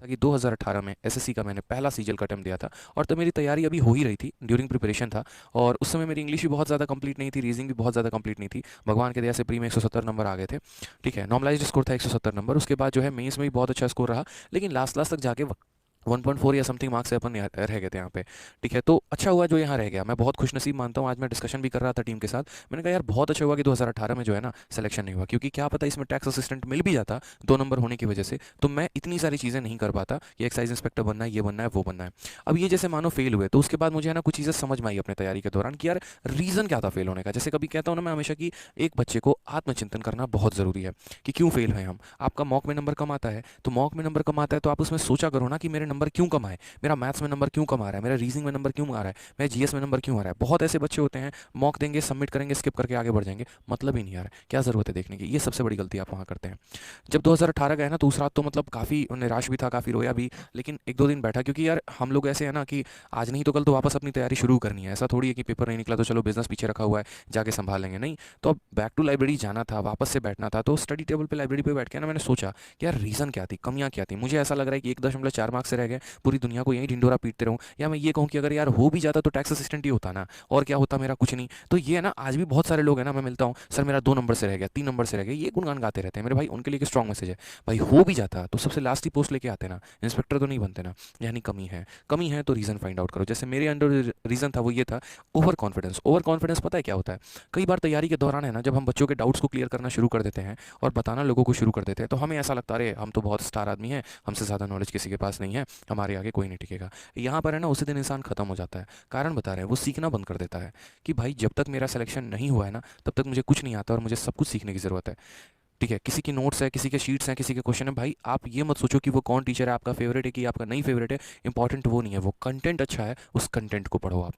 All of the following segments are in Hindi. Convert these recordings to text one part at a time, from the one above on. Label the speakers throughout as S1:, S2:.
S1: था कि 2018 में एसएससी का मैंने पहला सीजल का अटेम्प्ट दिया था और तब मेरी तैयारी अभी हो ही रही थी, ड्यूरिंग प्रिपरेशन था। और उस समय मेरी इंग्लिश भी बहुत ज़्यादा कंप्लीट नहीं थी, रीजनिंग भी बहुत ज़्यादा कंप्लीट नहीं थी। भगवान की दया से प्री में 170 नंबर आ गए थे। ठीक है, नॉर्मलाइज्ड स्कोर था 170 नंबर। उसके बाद जो है मेंस में भी बहुत अच्छा स्कोर रहा, लेकिन लास्ट लास्ट तक जाके 1.4 या समथिंग मार्क्स से अपन रह गए थे यहाँ पे। ठीक है, तो अच्छा हुआ जो यहाँ रह गया, मैं बहुत खुशनसीब मानता हूँ। आज मैं डिस्कशन भी कर रहा था टीम के साथ, मैंने कहा यार बहुत अच्छा हुआ कि 2018 में जो है ना सिलेक्शन नहीं हुआ, क्योंकि क्या पता इसमें टैक्स असिस्टेंट मिल भी जाता 2 नंबर होने की वजह से, तो मैं इतनी सारी चीज़ें नहीं कर पाता कि एक्साइज इंस्पेक्टर बनना है, ये बनना है, वो बनना है। अब ये जैसे मानो फेल हुए, तो उसके बाद मुझे है ना कुछ चीज़ें समझ में आई अपने तैयारी के दौरान कि यार रीज़न क्या था फेल होने का। जैसे कभी कहता हूँ ना मैं हमेशा कि एक बच्चे को आत्मचिंतन करना बहुत ज़रूरी है कि क्यों फेल हैं हम। आपका मॉक में नंबर कम आता है, तो मॉक में नंबर कम आता है तो आप उसमें सोचा करो ना कि मेरे नंबर क्यों कम आए, मेरा मैथ्स में नंबर क्यों कम आ रहा है, मेरा रीजनिंग में नंबर क्यों आ रहा है, मेरा जीएस में नंबर क्यों आ रहा है। बहुत ऐसे बच्चे होते हैं मॉक देंगे, सबमिट करेंगे, स्किप करके आगे बढ़ जाएंगे, मतलब ही नहीं आ रहा है, क्या ज़रूरत है देखने की। ये सबसे बड़ी गलती आप वहाँ करते हैं। जब 2018 गए ना तो उस रात तो मतलब काफ़ी निराश भी था, काफ़ी रोया भी, लेकिन एक दो दिन बैठा, क्योंकि यार हम लोग ऐसे हैं ना कि आज नहीं तो कल तो वापस अपनी तैयारी शुरू करनी है। ऐसा थोड़ी है कि पेपर नहीं निकला तो चलो बिजनेस पीछे रखा हुआ है, जाके संभाल लेंगे, नहीं। तो अब बैक टू लाइब्रेरी जाना था, वापस से बैठना था। तो स्टडी टेबल पे लाइब्रेरी पे बैठ के ना मैंने सोचा कि यार रीज़न क्या थी, कमियाँ क्या थी। मुझे ऐसा लग रहा है कि 1.4 मार्क्स से रह गए, पूरी दुनिया को यही ढिंडोरा पीटते रहूँ, या मैं ये कहूँ कि अगर यार हो भी जाता तो टैक्स असिस्टेंट ही होता ना, और क्या होता, मेरा कुछ नहीं। तो ये है ना, आज भी बहुत सारे लोग हैं ना, मैं मिलता हूँ, सर मेरा 2 नंबर से रह गया, 3 नंबर से रह गया, ये गुणगान गाते रहते हैं। मेरे भाई उनके लिए एक स्ट्रॉन्ग मैसेज है, भाई हो भी जाता तो सबसे लास्ट ही पोस्ट लेके आते ना, इंस्पेक्टर तो नहीं बनते ना। यानी कमी है, कमी है तो रीज़न फाइंड आउट करो। जैसे मेरे अंडर रीज़न था वो ये था, ओवर कॉन्फिडेंस। ओवर कॉन्फिडेंस पता है क्या होता है, कई बार तैयारी के दौरान है ना, जब हम बच्चों के डाउट्स को क्लियर करना शुरू कर देते हैं और बताना लोगों को शुरू कर देते हैं, तो हमें ऐसा लगता है अरे हम तो बहुत स्टार आदमी हैं, हमसे ज़्यादा नॉलेज किसी के पास नहीं है, हमारे आगे कोई नहीं टिकेगा। यहाँ पर है ना उसी दिन इंसान खत्म हो जाता है। कारण बता रहे हैं, वो सीखना बंद कर देता है कि भाई जब तक मेरा सिलेक्शन नहीं हुआ है ना, तब तक मुझे कुछ नहीं आता और मुझे सब कुछ सीखने की ज़रूरत है। ठीक है, किसी की नोट्स है, किसी के शीट्स हैं, किसी के क्वेश्चन है, भाई आप ये मत सोचो कि वो कौन टीचर है, आपका फेवरेट है कि आपका नहीं फेवरेट है। इंपॉर्टेंट वो नहीं है, वो कंटेंट अच्छा है, उस कंटेंट को पढ़ो आप।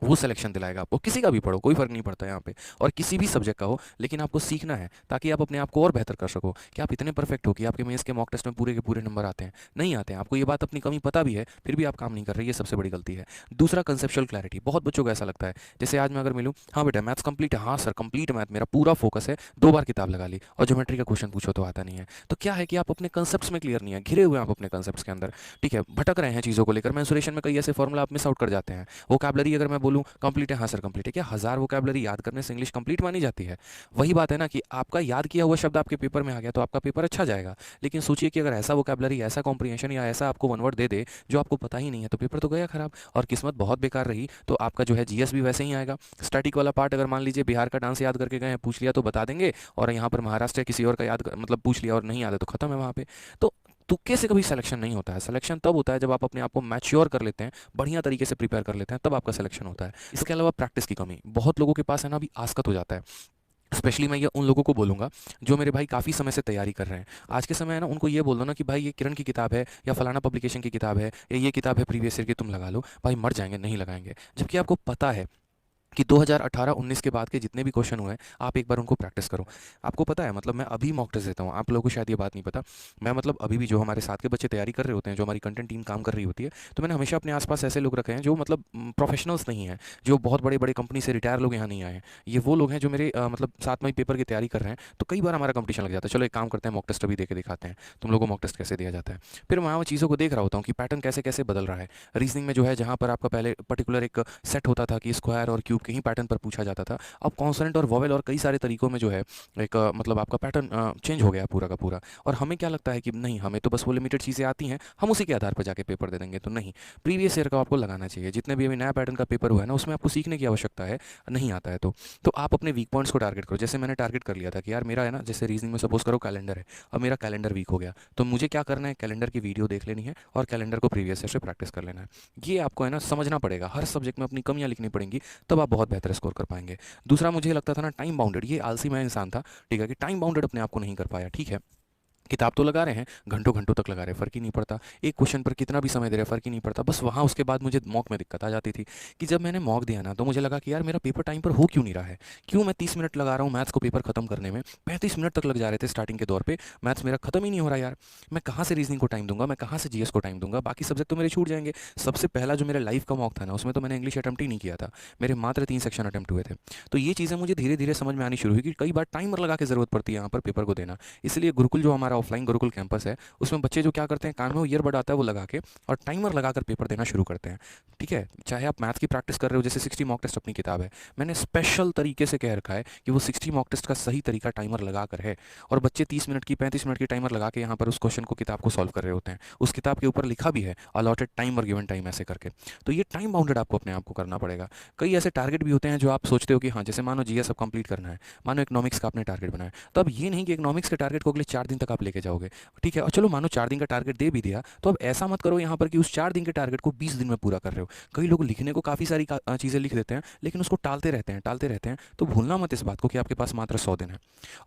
S1: वो सिलेक्शन दिलाएगा आपको, किसी का भी पढ़ो, कोई फ़र्क नहीं पड़ता यहाँ पे, और किसी भी सब्जेक्ट का हो, लेकिन आपको सीखना है ताकि आप अपने आप को और बेहतर कर सको। कि आप इतने परफेक्ट हो कि आपके मेंस के मॉक टेस्ट में पूरे के पूरे नंबर आते हैं, नहीं आते हैं, आपको ये बात अपनी कमी पता भी है, फिर भी आप काम नहीं कर रहे, ये सबसे बड़ी गलती है। दूसरा, कंसेप्चुअल क्लैरिटी। बहुत बच्चों को ऐसा लगता है, जैसे आज मैं अगर मिलूँ, हाँ बेटा मैथ्स कंप्लीट है, हाँ सर कंप्लीट मैथ, मेरा पूरा फोकस है, 2 बार किताब लगा ली, और ज्योमेट्री का क्वेश्चन पूछो तो आता नहीं है। तो क्या है कि आप अपने कंसेप्ट्स में क्लियर नहीं है, घिरे हुए हैं आप अपने कंसेप्ट्स के अंदर। ठीक है, भटक रहे हैं चीज़ों को लेकर, मेंसुरेशन में कई ऐसे फॉर्मूला आप मिस आउट कर जाते हैं। वोकैबलरी अगर मैं बोलूँ कंप्लीट है, हाँ सर कंप्लीट है, क्या 1000 वोकैबलरी याद करने से इंग्लिश कंप्लीट मानी जाती है? वही बात है ना कि आपका याद किया हुआ शब्द आपके पेपर में आ गया तो आपका पेपर अच्छा जाएगा। लेकिन सोचिए कि अगर ऐसा वोकैबलरी, ऐसा कॉम्प्रिहेंशन या ऐसा आपको वन वर्ड दे दे जो आपको पता ही नहीं है, तो पेपर तो गया खराब। और किस्मत बहुत बेकार रही तो आपका जो है जीएस भी वैसे ही आएगा। स्टैटिक वाला पार्ट अगर मान लीजिए बिहार का डांस याद करके गए हैं, पूछ लिया तो बता देंगे, और यहाँ पर महाराष्ट्र या किसी और का मतलब पूछ लिया और नहीं याद है तो खत्म है वहाँ पे। तो तुक्के से कभी सिलेक्शन नहीं होता है। सिलेक्शन तब होता है जब आप अपने आप को मैच्योर कर लेते हैं, बढ़िया तरीके से प्रिपेयर कर लेते हैं, तब आपका सिलेक्शन होता है। इसके अलावा प्रैक्टिस की कमी, बहुत लोगों के पास है ना अभी आसकत हो जाता है। स्पेशली मैं ये उन लोगों को बोलूँगा जो मेरे भाई काफ़ी समय से तैयारी कर रहे हैं। आज के समय है ना उनको ये बोल दो ना कि भाई ये किरण की किताब है या फलाना पब्लिकेशन की किताब है या ये किताब है प्रीवियस ईयर की, तुम लगा लो, भाई मर जाएंगे, नहीं लगाएंगे। जबकि आपको पता है कि 2018-19 के बाद के जितने भी क्वेश्चन हुए हैं, आप एक बार उनको प्रैक्टिस करो। आपको पता है, मतलब मैं अभी मॉक टेस्ट देता हूँ, आप लोगों को शायद ये बात नहीं पता। मैं मतलब अभी भी जो हमारे साथ के बच्चे तैयारी कर रहे होते हैं, जो हमारी कंटेंट टीम काम कर रही होती है, तो मैंने हमेशा अपने आसपास ऐसे लोग रखे हैं जो मतलब प्रोफेशनल्स नहीं हैं, जो बहुत बड़े बड़े कंपनी से रिटायर लोग यहाँ नहीं आए हैं। ये वो लोग हैं जो मेरे मतलब साथ में ही पेपर की तैयारी कर रहे हैं। तो कई बार हमारा कंपटीशन लग जाता है, चलो एक काम करते हैं मॉक टेस्ट अभी दे के दिखाते हैं, तुम लोगों को मॉक टेस्ट कैसे दिया जाता है। फिर मैं वो चीज़ों को देख रहा होता हूँ कि पैटर्न कैसे कैसे बदल रहा है। रीजनिंग में जो है, जहाँ पर आपका पहले पर्टिकुलर एक सेट होता था कि स्क्वायर और क्यूब के ही पैटर्न पर पूछा जाता था, अब कॉन्सोनेंट और वोवेल और कई सारे तरीकों में जो है एक मतलब आपका पैटर्न चेंज हो गया पूरा का पूरा। और हमें क्या लगता है कि नहीं, हमें तो बस वो लिमिटेड चीज़ें आती हैं, हम उसी के आधार पर जाके पेपर दे देंगे। तो नहीं, प्रीवियस ईयर का आपको लगाना चाहिए। जितने भी अभी नया पैटर्न का पेपर हुआ है ना, उसमें आपको सीखने की आवश्यकता है, नहीं आता है तो आप अपने वीक पॉइंट्स को टारगेट करो। जैसे मैंने टारगेट कर लिया था कि यार मेरा है ना, जैसे रीजनिंग में सपोज करो कैलेंडर है, अब मेरा कैलेंडर वीक हो गया, तो मुझे क्या करना है, कैलेंडर की वीडियो देख लेनी है और कैलेंडर को प्रीवियस ईयर से प्रैक्टिस कर लेना है। ये आपको है ना समझना पड़ेगा, हर सब्जेक्ट में अपनी कमियां लिखनी पड़ेंगी, तब आप बहुत बेहतर स्कोर कर पाएंगे। दूसरा, मुझे लगता था ना टाइम बाउंडेड, ये आलसी मैं इंसान था, ठीक है, कि टाइम बाउंडेड अपने आप को नहीं कर पाया। ठीक है, किताब तो लगा रहे हैं, घंटों घंटों तक लगा रहे हैं, फ़र्क ही नहीं पड़ता। एक क्वेश्चन पर कितना भी समय दे रहे हैं, फ़र्क ही नहीं पड़ता। बस वहाँ उसके बाद मुझे मॉक में दिक्कत आ जाती थी कि जब मैंने मॉक दिया ना, तो मुझे लगा कि यार मेरा पेपर टाइम पर हो क्यों नहीं रहा है। क्यों मैं 30 मिनट लगा रहा हूँ मैथ्स को पेपर खत्म करने में, 35 मिनट तक लग जा रहे थे स्टार्टिंग के दौर पे, मैथ्स मेरा खत्म ही नहीं हो रहा यार। मैं कहाँ से रीजनिंग को टाइम दूंगा, मैं कहाँ से जीएस को टाइम दूंगा, बाकी सब्जेक्ट तो मेरे छूट जाएंगे। सबसे पहला जो मेरा लाइफ का मॉक था ना, उसमें तो मैंने इंग्लिश अटैम्प्ट ही नहीं किया था, मेरे मात्र 3 सेक्शन अटैम्प्ट हुए थे। तो ये चीज़ें मुझे धीरे धीरे समझ में आनी शुरू हुई कि कई बार टाइमर लगा के ज़रूरत पड़ती है यहाँ पर पेपर को देना। इसलिए गुरुकुल जो हमारा हमारा ऑफलाइन गुरुकुल कैंपस है, उसमें बच्चे जो क्या करते हैं, कान में ईयरबड आता है वो लगा के और टाइमर लगाकर पेपर देना शुरू करते हैं। ठीक है, चाहे आप मैथ्स की प्रैक्टिस कर रहे हो, जैसे 60 मॉक टेस्ट अपनी किताब है, मैंने स्पेशल तरीके से कह रखा है कि वो 60 मॉक टेस्ट का सही तरीका टाइमर लगा कर है, और बच्चे 30 मिनट की 35 मिनट की टाइमर लगा के यहाँ पर उस क्वेश्चन को, किताब को सॉल्व कर रहे होते हैं। उस किताब के ऊपर लिखा भी है अलॉटेड टाइम और गिवन टाइम ऐसे करके। तो ये टाइम बाउंडेड आपको अपने आप को करना पड़ेगा। कई ऐसे टारगेट भी होते हैं जो आप सोचते हो कि हाँ, जैसे मानो जीएस अब कंप्लीट करना है, मानो इकोनॉमिक्स का आपने टारगेट बनाया, तो अब ये नहीं कि इकोनॉमिक्स के टारगेट को अगले 4 दिन तक आप लेके जाओगे। ठीक है, और चलो मानो 4 दिन का टारगेट दे भी दिया, तो अब ऐसा मत करो यहाँ पर कि उस 4 दिन के टारगेट को 20 दिन में पूरा कर रहे हो। कई लोग लिखने को काफ़ी सारी चीज़ें लिख देते हैं, लेकिन उसको टालते रहते हैं, टालते रहते हैं। तो भूलना मत इस बात को कि आपके पास मात्र 100 दिन है,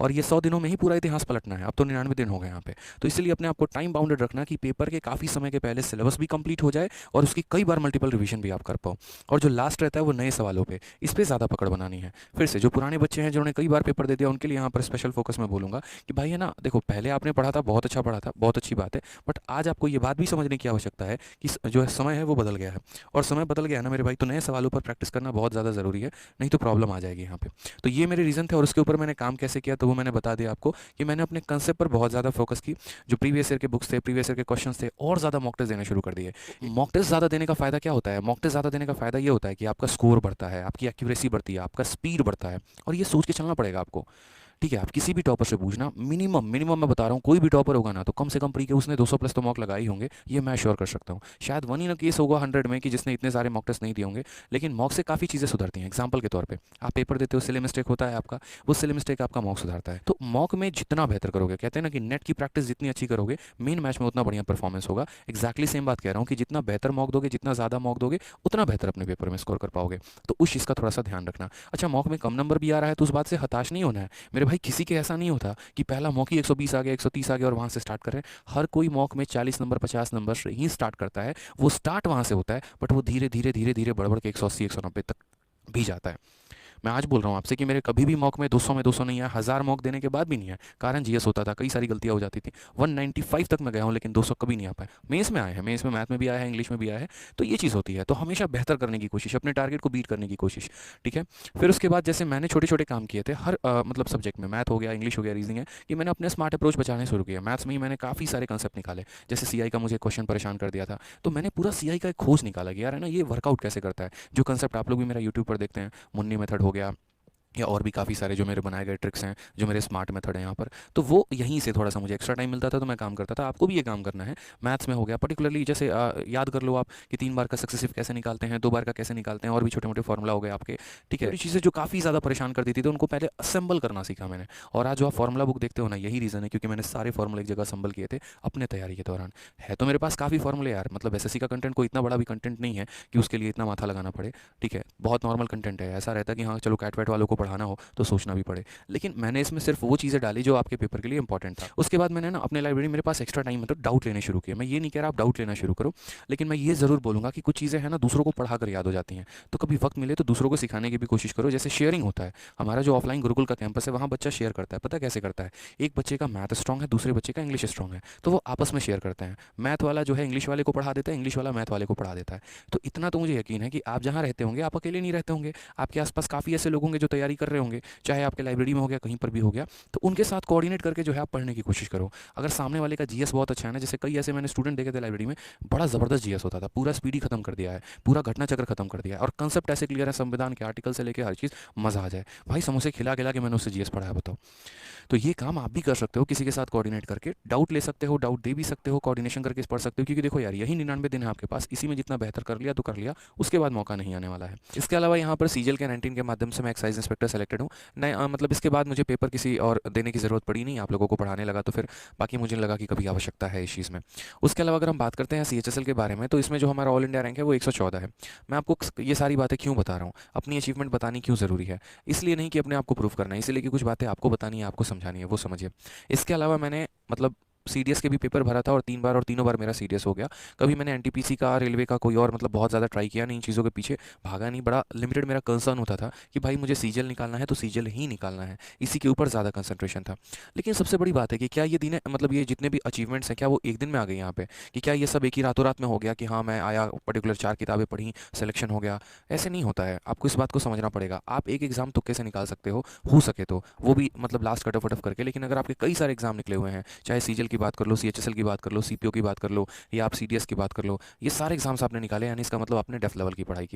S1: और ये 100 दिनों में ही पूरा इतिहास पलटना है। अब तो 99 दिन हो गए यहाँ पे। तो इसलिए अपने आपको टाइम बाउंडेड रखना कि पेपर के काफ़ी समय के पहले सिलेबस भी कंप्लीट हो जाए और उसकी कई बार मल्टीपल रिवीजन भी आप कर पाओ। और जो लास्ट रहता है वो नए सवालों पे, इस पर ज़्यादा पकड़ बनानी है। फिर से जो पुराने बच्चे हैं जिन्होंने कई बार पेपर दे दिया, उनके लिए यहाँ पर स्पेशल फोकस मैं बोलूँगा कि भाई है ना, देखो पहले आपने पढ़ा था, बहुत अच्छा पढ़ा था, बहुत अच्छी बात है, बट आज आपको ये बात भी समझने की आवश्यकता है कि जो समय है वो बदल गया है, और समय बदल गया है ना मेरे भाई, तो नए सवालों पर प्रैक्टिस करना बहुत ज़्यादा ज़रूरी है, नहीं तो प्रॉब्लम आ जाएगी यहाँ पे। तो ये मेरे रीज़न थे, और उसके ऊपर मैंने काम कैसे किया तो वो मैंने बता दिया आपको कि मैंने अपने कंसेप्ट पर बहुत ज़्यादा फोकस की। जो प्रीवियस ईयर के बुक्स थे, प्रीवियस ईयर के क्वेश्चन थे, और ज़्यादा मॉक टेस्ट देने शुरू कर दिए। मॉक टेस्ट ज़्यादा देने का फ़ायदा क्या होता है? मॉक टेस्ट ज़्यादा देने का फ़ायदा ये होता है कि आपका स्कोर बढ़ता है, आपकी एक्यूरेसी बढ़ती है, आपका स्पीड बढ़ता है, और ये सोच के चलना पड़ेगा आपको। ठीक है, आप किसी भी टॉपर से पूछना, मिनिमम मिनिमम मैं बता रहा हूँ, कोई भी टॉपर होगा ना तो कम से कम प्री के उसने 200 प्लस तो मॉक लगाए ही होंगे, ये मैं श्योर कर सकता हूँ। शायद वन ही ना केस होगा 100 में कि जिसने इतने सारे मॉक टेस्ट नहीं दिए होंगे, लेकिन मॉक से काफ़ी चीज़ें सुधरती हैं। एग्जाम्पल के तौर पे आप पेपर देते हो, सिले मिस्टेक होता है आपका, वो सिले मिस्टेक आपका मॉक सुधारता है। तो मॉक में जितना बेहतर करोगे, कहते हैं ना कि नेट की प्रैक्टिस जितनी अच्छी करोगे, मेन मैच में उतना बढ़िया परफॉर्मेंस होगा। एक्जैक्टली सेम बात कह रहा हूँ कि जितना बेहतर मॉक दोगे, जितना ज़्यादा मॉक दोगे, उतना बेहतर अपने पेपर में स्कोर कर पाओगे। तो उस चीज़ का थोड़ा सा ध्यान रखना। अच्छा, मॉक में कम नंबर भी आ रहा है तो उस बात से हताश नहीं होना है मेरे भाई। किसी के ऐसा नहीं होता कि पहला मॉक ही 120 आ गया, 130 आ गया और वहां से स्टार्ट कर रहे हैं। हर कोई मॉक में 40 नंबर 50 नंबर से ही स्टार्ट करता है। वो स्टार्ट वहां से होता है, बट वो धीरे धीरे धीरे धीरे बढ़ बढ़ के 180 190 तक भी जाता है। मैं आज बोल रहा हूँ आपसे कि मेरे कभी भी मॉक में 200 में 200 नहीं आया, 1000 मॉक देने के बाद भी नहीं आया। कारण जीएस होता था, कई सारी गलतियां हो जाती थी। 195 तक मैं गया हूँ, लेकिन 200 कभी नहीं आ पाया। मेंस में आए हैं, मेंस में मैथ में भी आया है, इंग्लिश में भी आया है। तो ये चीज़ होती है। तो हमेशा बेहतर करने की कोशिश, अपने टारगेट को बीट करने की कोशिश। ठीक है, फिर उसके बाद जैसे मैंने छोटे छोटे काम किए थे हर मतलब सब्जेक्ट में, मैथ हो गया, इंग्लिश हो गया, रीजनिंग है, कि मैंने अपने स्मार्ट अप्रोच बचाने शुरू किया। मैथ्स में ही मैंने काफ़ी सारे कंसेप्ट निकाले। जैसे सीआई का मुझे क्वेश्चन परेशान कर दिया था, तो मैंने पूरा सीआई का एक खोज निकाला कि यार है ना, ये वर्कआउट कैसे करता है। जो कंसेप्ट आप लोग भी मेरा यूट्यूब पर देखते हैं, मुन्नी मेथड हो गया, या और भी काफ़ी सारे जो मेरे बनाए गए ट्रिक्स हैं, जो मेरे स्मार्ट मेथड है यहाँ पर, तो वो यहीं से थोड़ा सा मुझे एक्स्ट्रा टाइम मिलता था तो मैं काम करता था। आपको भी ये काम करना है। मैथ्स में हो गया पर्टिकुलरली, जैसे याद कर लो आप कि 3 बार का सक्सेसिव कैसे निकालते हैं, 2 बार का कैसे निकालते हैं, और भी छोटे मोटे फॉर्मूला हो गए आपके। ठीक है, चीज़ें जो काफ़ी ज़्यादा परेशान करती थी, तो उनको पहले असेंबल करना सीखा मैंने। और आज जो आप फॉर्मूला बुक देखते हो ना, यही रीज़न है, क्योंकि मैंने सारे फॉर्मूला एक जगह असेंबल किए थे अपने तैयारी के दौरान। है तो मेरे पास काफ़ी फॉर्मूले यार, मतलब एसएससी का कंटेंट कोई इतना बड़ा भी कंटेंट नहीं है कि उसके लिए इतना माथा लगाना पड़े। ठीक है, बहुत नॉर्मल कंटेंट है। ऐसा रहता है कि हाँ चलो कैट वैट वालों को पढ़ाना हो तो सोचना भी पड़े, लेकिन मैंने इसमें सिर्फ वो चीज़ें डाली जो आपके पेपर के लिए इंपॉर्टेंट था। उसके बाद मैंने ना अपने लाइब्रेरी, मेरे पास एक्स्ट्रा टाइम है तो डाउट लेने शुरू किया। मैं ये नहीं कह रहा आप डाउट लेना शुरू करो, लेकिन मैं ये ज़रूर बोलूँगा कि कुछ चीज़ें हैं ना दूसरों को पढ़ा कर याद हो जाती हैं। तो कभी वक्त मिले तो दूसरों को सिखाने की भी कोशिश करो। जैसे शेयरिंग होता है, हमारा जो ऑफलाइन गुरुकुल का कैंपस है वहाँ बच्चा शेयर करता है। पता कैसे करता है? एक बच्चे का मैथ स्ट्रॉन्ग है, दूसरे बच्चे का इंग्लिश स्ट्रॉन्ग है, तो वो आपस में शेयर करते हैं। मैथ वाला जो है इंग्लिश वाले को पढ़ा देता है, इंग्लिश वाला मैथ वाले को पढ़ा देता है। तो इतना तो मुझे यकीन है कि आप जहाँ रहते होंगे आप अकेले नहीं रहते होंगे, आपके आसपास काफ़ी ऐसे लोग होंगे जो तैयारी कर रहे होंगे, चाहे आपके लाइब्रेरी में हो गया, कहीं पर भी हो गया। तो उनके साथ कोऑर्डिनेट करके जो है आप पढ़ने की कोशिश करो। अगर सामने वाले का जीएस बहुत अच्छा है ना, जैसे कई ऐसे मैंने स्टूडेंट देखे थे लाइब्रेरी में, बड़ा ज़बरदस्त जीएस होता था, पूरा स्पीडी खत्म कर दिया है, पूरा घटना चक्र खत्म कर दिया है, और कंसेप्ट ऐसे क्लियर है, संविधान के आर्टिकल से लेकर हर चीज़, मज़ा आ जाए भाई। समोसे खिला खिला के मैंने उससे जीएस पढ़ाया, बताओ। तो ये काम आप भी कर सकते हो, किसी के साथ कोऑर्डिनेट करके डाउट ले सकते हो, डाउट दे भी सकते हो, कोऑर्डिनेशन करके पढ़ सकते हो। क्योंकि देखो यार, यही 99 दिन है आपके पास, इसी में जितना बेहतर कर लिया तो कर लिया, उसके बाद मौका नहीं आने वाला है। इसके अलावा यहाँ पर सीजीएल के 19 के माध्यम से मैं एक्साइज इंस्पेक्टर सेलेक्टेड हूँ। मतलब इसके बाद मुझे पेपर किसी और देने की ज़रूरत पड़ी नहीं, आप लोगों को पढ़ाने लगा तो फिर बाकी मुझे लगा कि कभी आवश्यकता है इस चीज़ में। उसके अलावा अगर हम बात करते हैं सीएचएसएल के बारे में, तो इसमें जो हमारा ऑल इंडिया रैंक है वो 114 है। मैं आपको ये सारी बातें क्यों बता रहा हूँ, अपनी अचीवमेंट बतानी क्यों ज़रूरी है? इसलिए नहीं कि अपने आप को प्रूव करना है, इसलिए कि कुछ बातें आपको बतानी है, आपको समझानी है, वो समझिए। इसके अलावा मैंने मतलब सीडीएस के भी पेपर भरा था और 3 बार और तीनों बार मेरा सीडीएस हो गया। कभी मैंने एनटीपीसी का, रेलवे का कोई और मतलब बहुत ज़्यादा ट्राई किया नहीं, इन चीज़ों के पीछे भागा नहीं, बड़ा लिमिटेड मेरा कंसर्न होता था कि भाई मुझे सीजीएल निकालना है तो सीजीएल ही निकालना है, इसी के ऊपर ज़्यादा कंसंट्रेशन था। लेकिन सबसे बड़ी बात है कि क्या ये दिन मतलब ये जितने भी अचीवमेंट्स हैं क्या वो एक दिन में आ गए यहाँ पे, कि क्या ये सब एक ही रातों रात में हो गया कि हाँ मैं आया पर्टिकुलर 4 किताबें पढ़ी, सिलेक्शन हो गया? ऐसे नहीं होता है, आपको इस बात को समझना पड़ेगा। आप एक एग्ज़ाम तुक्के से निकाल सकते हो सके तो, वो भी मतलब लास्ट कट ऑफ करके। लेकिन अगर आपके कई सारे एग्ज़ाम निकले हुए हैं, चाहे सीजीएल की बात कर लो, सीएचएसएल की बात कर लो, सीपीओ की बात कर लो, या आप सीडीएस की बात कर लो, ये सारे एग्ज़ाम्स आपने निकाले, यानी इसका मतलब आपने डेफ लेवल की पढ़ाई की है।